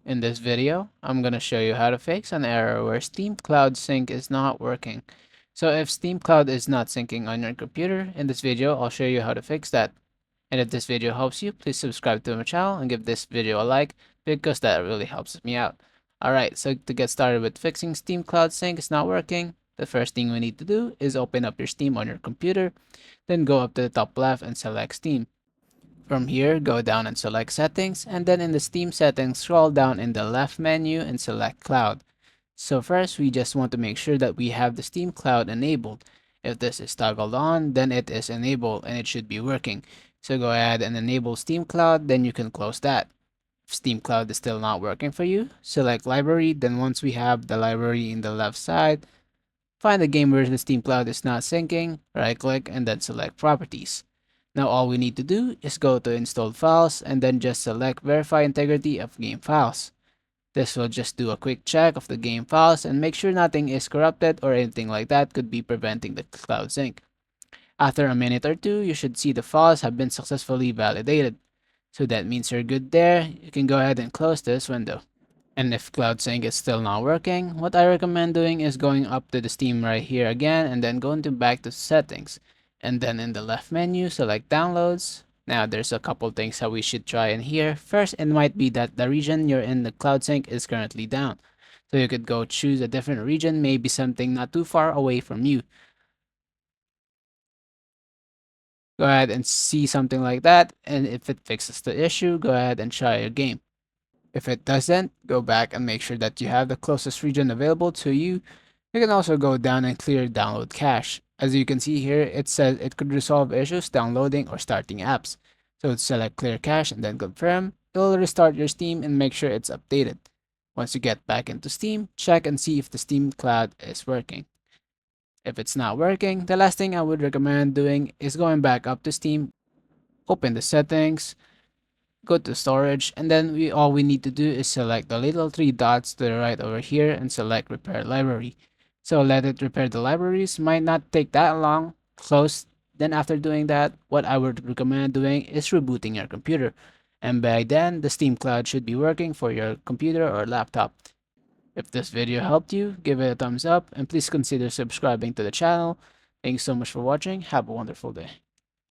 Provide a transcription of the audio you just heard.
In this video, I'm going to show you how to fix an error where Steam Cloud Sync is not working. So if Steam Cloud is not syncing on your computer, in this video, I'll show you how to fix that. And if this video helps you, please subscribe to my channel and give this video a like because that really helps me out. Alright, so to get started with fixing Steam Cloud Sync is not working, the first thing we need to do is open up your Steam on your computer, then go up to the top left and select Steam. From here, go down and select Settings, and then in the Steam settings, scroll down in the left menu and select Cloud. So first, we just want to make sure that we have the Steam Cloud enabled. If this is toggled on, then it is enabled and it should be working. So go ahead and enable Steam Cloud, then you can close that. If Steam Cloud is still not working for you, select Library, then once we have the library in the left side, find the game where the Steam Cloud is not syncing, right-click, and then select Properties. Now all we need to do is go to installed files and then just select verify integrity of game files. This will just do a quick check of the game files and make sure nothing is corrupted or anything like that could be preventing the cloud sync. After a minute or two, you should see the files have been successfully validated. So that means you're good there. You can go ahead and close this window. And if Cloud Sync is still not working, what I recommend doing is going up to the Steam right here again and then going back to settings. And then in the left menu, select downloads. Now there's a couple things that we should try in here. First, it might be that the region you're in the Cloud Sync is currently down. So you could go choose a different region, maybe something not too far away from you. Go ahead and see something like that. And if it fixes the issue, go ahead and try your game. If it doesn't, go back and make sure that you have the closest region available to you. You can also go down and clear download cache. As you can see here, it says it could resolve issues downloading or starting apps. So select clear cache and then confirm. It'll restart your Steam and make sure it's updated. Once you get back into Steam, check and see if the Steam Cloud is working. If it's not working, the last thing I would recommend doing is going back up to Steam, open the settings, go to storage, and then all we need to do is select the little three dots to the right over here and select repair library. So let it repair the libraries. Might not take that long. Close. Then after doing that, what I would recommend doing is rebooting your computer. And by then, the Steam Cloud should be working for your computer or laptop. If this video helped you, give it a thumbs up and please consider subscribing to the channel. Thanks so much for watching. Have a wonderful day.